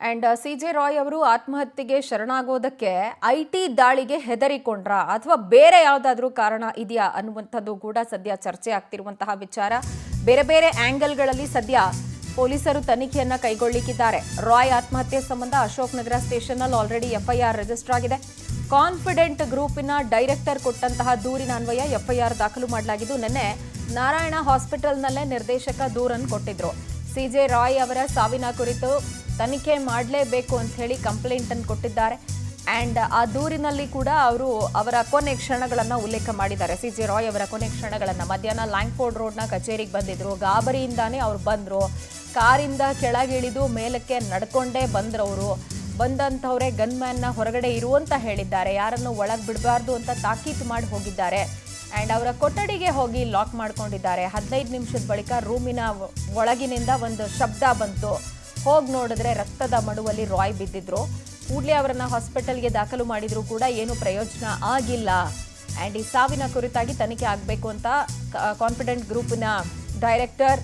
And ಸಿ.ಜೆ. Roy ಅವರು ಆತ್ಮಹತ್ಯೆಗೆ ಶರಣಾಗೋದಕ್ಕೆ IT ದಾಳಿಗೆ ಹೆದರಿಕೊಂಡ್ರಾ ಅಥವಾ ಬೇರೆ ಯಾವುದಾದ್ರೂ ಕಾರಣ ಇದೆಯಾ ಅನ್ನುವಂಥದ್ದು ಕೂಡ ಸದ್ಯ ಚರ್ಚೆ ಆಗ್ತಿರುವಂತಹ ವಿಚಾರ. ಬೇರೆ ಬೇರೆ ಆಂಗಲ್ಗಳಲ್ಲಿ ಸದ್ಯ ಪೊಲೀಸರು ತನಿಖೆಯನ್ನ ಕೈಗೊಳ್ಳಿಕ್ಕಿದ್ದಾರೆ. ರಾಯ್ ಆತ್ಮಹತ್ಯೆ ಸಂಬಂಧ Ashok Nagar ಸ್ಟೇಷನ್ನಲ್ಲಿ already FIR register ಆಗಿದೆ. ಕಾನ್ಫಿಡೆಂಟ್ ಗ್ರೂಪಿನ ಡೈರೆಕ್ಟರ್ ಕೊಟ್ಟಂತಹ ದೂರಿನ ಅನ್ವಯ ಎಫ್ಐಆರ್ ದಾಖಲು ಮಾಡಲಾಗಿದ್ದು, ನಿನ್ನೆ ನಾರಾಯಣ ಹಾಸ್ಪಿಟಲ್ನಲ್ಲೇ ನಿರ್ದೇಶಕ ದೂರನ್ನು ಕೊಟ್ಟಿದ್ರು. ಸಿ.ಜೆ. ರಾಯ್ ಅವರ ಸಾವಿನ ಕುರಿತು ತನಿಖೆ ಮಾಡಲೇಬೇಕು ಅಂತ ಹೇಳಿ ಕಂಪ್ಲೇಂಟ್ ಅನ್ನು ಕೊಟ್ಟಿದ್ದಾರೆ. ಅಂಡ್ ಆ ದೂರಿನಲ್ಲಿ ಕೂಡ ಅವರು ಅವರ ಕೊನೆ ಕ್ಷಣಗಳನ್ನು ಉಲ್ಲೇಖ ಮಾಡಿದ್ದಾರೆ. ಸಿ.ಜೆ. ರಾಯ್ ಅವರ ಕೊನೆ ಕ್ಷಣಗಳನ್ನು ಮಧ್ಯಾಹ್ನ ಲ್ಯಾಂಗ್ಫೋರ್ಡ್ ರೋಡ್ನ ಕಚೇರಿಗೆ ಬಂದಿದ್ರು. ಗಾಬರಿಯಿಂದಾನೇ ಅವ್ರು ಬಂದರು. ಕಾರಿಂದ ಕೆಳಗಿಳಿದು ಮೇಲಕ್ಕೆ ನಡ್ಕೊಂಡೇ ಬಂದ್ರವರು. ಬಂದಂಥವರೇ ಗನ್ಮ್ಯಾನ್ನ ಹೊರಗಡೆ ಇರುವಂತ ಹೇಳಿದ್ದಾರೆ. ಯಾರನ್ನು ಒಳಗೆ ಬಿಡಬಾರ್ದು ಅಂತ ತಾಕೀತು ಮಾಡಿ ಹೋಗಿದ್ದಾರೆ. ಆ್ಯಂಡ್ ಅವರ ಕೊಠಡಿಗೆ ಹೋಗಿ ಲಾಕ್ ಮಾಡ್ಕೊಂಡಿದ್ದಾರೆ. 15 ನಿಮಿಷದ ಬಳಿಕ ರೂಮಿನ ಒಳಗಿನಿಂದ ಒಂದು ಶಬ್ದ ಬಂತು. ಹೋಗಿ ನೋಡಿದ್ರೆ ರಕ್ತದ ಮಡುವಲ್ಲಿ ರಾಯ್ ಬಿದ್ದಿದ್ರು. ಕೂಡಲೇ ಅವರನ್ನ ಹಾಸ್ಪಿಟಲ್ಗೆ ದಾಖಲು ಮಾಡಿದ್ರು ಕೂಡ ಏನು ಪ್ರಯೋಜನ ಆಗಿಲ್ಲ. ಆ್ಯಂಡ್ ಈ ಸಾವಿನ ಕುರಿತಾಗಿ ತನಿಖೆ ಆಗಬೇಕು ಅಂತ ಕಾನ್ಫಿಡೆಂಟ್ ಗ್ರೂಪಿನ ಡೈರೆಕ್ಟರ್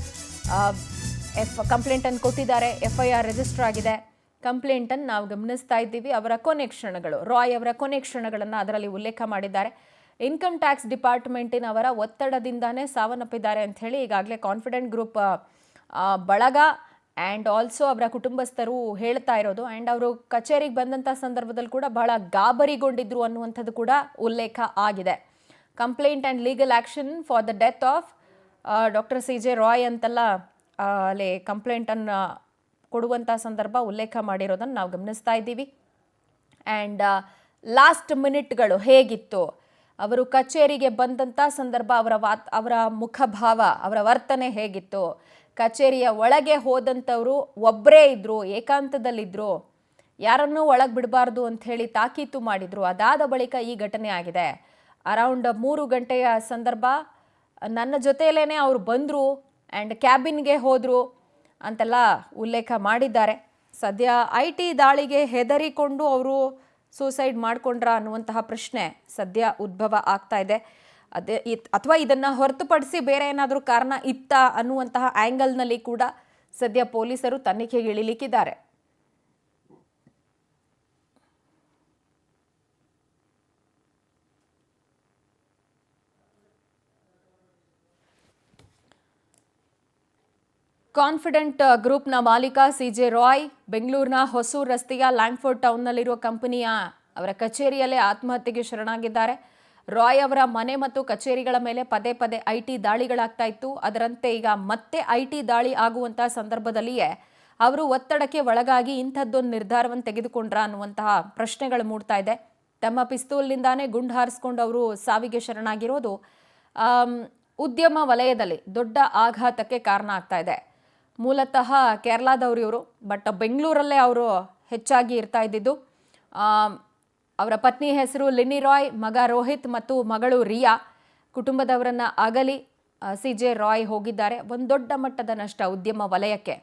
ಕಂಪ್ಲೇಂಟನ್ನು ಕೊಟ್ಟಿದ್ದಾರೆ. ಎಫ್ಐಆರ್ ರಿಜಿಸ್ಟರ್ ಆಗಿದೆ. ಕಂಪ್ಲೇಂಟನ್ನು ನಾವು ಗಮನಿಸ್ತಾ ಇದ್ದೀವಿ. ಅವರ ಕೊನೆ ಕ್ಷಣಗಳು, ರಾಯ್ ಅವರ ಕೊನೆ ಕ್ಷಣಗಳನ್ನು ಅದರಲ್ಲಿ ಉಲ್ಲೇಖ ಮಾಡಿದ್ದಾರೆ. ಇನ್ಕಮ್ ಟ್ಯಾಕ್ಸ್ ಡಿಪಾರ್ಟ್ಮೆಂಟಿನವರ ಒತ್ತಡದಿಂದಾನೇ ಸಾವನ್ನಪ್ಪಿದ್ದಾರೆ ಅಂತ ಹೇಳಿ ಈಗಾಗಲೇ ಕಾನ್ಫಿಡೆಂಟ್ ಗ್ರೂಪ್ ಬಳಗ ಆ್ಯಂಡ್ ಆಲ್ಸೋ ಅವರ ಕುಟುಂಬಸ್ಥರು ಹೇಳ್ತಾ ಇರೋದು. ಆ್ಯಂಡ್ ಅವರು ಕಚೇರಿಗೆ ಬಂದಂಥ ಸಂದರ್ಭದಲ್ಲಿ ಕೂಡ ಬಹಳ ಗಾಬರಿಗೊಂಡಿದ್ರು ಅನ್ನುವಂಥದ್ದು ಕೂಡ ಉಲ್ಲೇಖ ಆಗಿದೆ. Complaint and legal action for the death of doctor C J. Roy ಅಂತೆಲ್ಲ ಅಲ್ಲಿ ಕಂಪ್ಲೇಂಟನ್ನು ಕೊಡುವಂಥ ಸಂದರ್ಭ ಉಲ್ಲೇಖ ಮಾಡಿರೋದನ್ನು ನಾವು ಗಮನಿಸ್ತಾ ಇದ್ದೀವಿ. ಆ್ಯಂಡ್ ಲಾಸ್ಟ್ ಮಿನಿಟ್ಗಳು ಹೇಗಿತ್ತು, ಅವರು ಕಚೇರಿಗೆ ಬಂದಂಥ ಸಂದರ್ಭ, ಅವರ ಮುಖಭಾವ, ಅವರ ವರ್ತನೆ ಹೇಗಿತ್ತು, ಕಚೇರಿಯ ಒಳಗೆ ಹೋದಂಥವರು ಒಬ್ಬರೇ ಇದ್ದರು, ಏಕಾಂತದಲ್ಲಿದ್ದರು, ಯಾರನ್ನೂ ಒಳಗೆ ಬಿಡಬಾರ್ದು ಅಂಥೇಳಿ ತಾಕೀತು ಮಾಡಿದರು. ಅದಾದ ಬಳಿಕ ಈ ಘಟನೆ ಆಗಿದೆ. ಅರೌಂಡ್ 3 ಗಂಟೆಯ ಸಂದರ್ಭ. ನನ್ನ ಜೊತೆಯಲ್ಲೇ ಅವರು ಬಂದರು ಆ್ಯಂಡ್ ಕ್ಯಾಬಿನ್ಗೆ ಹೋದರು ಅಂತೆಲ್ಲ ಉಲ್ಲೇಖ ಮಾಡಿದ್ದಾರೆ. ಸದ್ಯ ಐಟಿ ದಾಳಿಗೆ ಹೆದರಿಕೊಂಡು ಅವರು ಸೂಸೈಡ್ ಮಾಡಿಕೊಂಡ್ರಾ ಅನ್ನುವಂತಹ ಪ್ರಶ್ನೆ ಸದ್ಯ ಉದ್ಭವ ಆಗ್ತಾ ಇದೆ. ಅಥವಾ ಇದನ್ನು ಹೊರತುಪಡಿಸಿ ಬೇರೆ ಏನಾದರೂ ಕಾರಣ ಇತ್ತಾ ಅನ್ನುವಂತಹ ಆ್ಯಂಗಲ್ನಲ್ಲಿ ಕೂಡ ಸದ್ಯ ಪೊಲೀಸರು ತನಿಖೆಗೆ ಇಳಿಲಿಕ್ಕಿದ್ದಾರೆ. ಕಾನ್ಫಿಡೆಂಟ್ ಗ್ರೂಪ್ನ ಮಾಲೀಕ ಸಿ.ಜೆ. ರಾಯ್ ಬೆಂಗಳೂರಿನ ಹೊಸೂರು ರಸ್ತೆಯ ಲ್ಯಾಂಗ್ಫೋರ್ಡ್ ಟೌನ್ನಲ್ಲಿರುವ ಕಂಪನಿಯ ಅವರ ಕಚೇರಿಯಲ್ಲೇ ಆತ್ಮಹತ್ಯೆಗೆ ಶರಣಾಗಿದ್ದಾರೆ. ರಾಯ್ ಅವರ ಮನೆ ಮತ್ತು ಕಚೇರಿಗಳ ಮೇಲೆ ಪದೇ ಪದೇ ಐಟಿ ದಾಳಿಗಳಾಗ್ತಾ ಇತ್ತು. ಅದರಂತೆ ಈಗ ಮತ್ತೆ ಐಟಿ ದಾಳಿ ಆಗುವಂತಹ ಸಂದರ್ಭದಲ್ಲಿಯೇ ಅವರು ಒತ್ತಡಕ್ಕೆ ಒಳಗಾಗಿ ಇಂಥದ್ದೊಂದು ನಿರ್ಧಾರವನ್ನು ತೆಗೆದುಕೊಂಡ್ರಾ ಅನ್ನುವಂತಹ ಪ್ರಶ್ನೆಗಳು ಮೂಡ್ತಾ ಇದೆ. ತಮ್ಮ ಪಿಸ್ತೂಲ್ನಿಂದಾನೇ ಗುಂಡು ಹಾರಿಸ್ಕೊಂಡು ಅವರು ಸಾವಿಗೆ ಶರಣಾಗಿರೋದು ಉದ್ಯಮ ವಲಯದಲ್ಲಿ ದೊಡ್ಡ ಆಘಾತಕ್ಕೆ ಕಾರಣ ಆಗ್ತಾ ಇದೆ. ಮೂಲತಃ ಕೇರಳದವರು ಇವರು, ಬಟ್ ಬೆಂಗಳೂರಲ್ಲೇ ಅವರು ಹೆಚ್ಚಾಗಿ ಇರ್ತಾ ಇದ್ದಿದ್ದು. ಅವರ ಪತ್ನಿ ಹೆಸರು ಲಿನಿ ರಾಯ್, ಮಗ ರೋಹಿತ್ ಮತ್ತು ಮಗಳು ರಿಯಾ. ಕುಟುಂಬದವರನ್ನು ಅಗಲಿ ಸಿ.ಜೆ. ರಾಯ್ ಹೋಗಿದ್ದಾರೆ. ಒಂದು ದೊಡ್ಡ ಮಟ್ಟದ ನಷ್ಟ ಉದ್ಯಮ ವಲಯಕ್ಕೆ.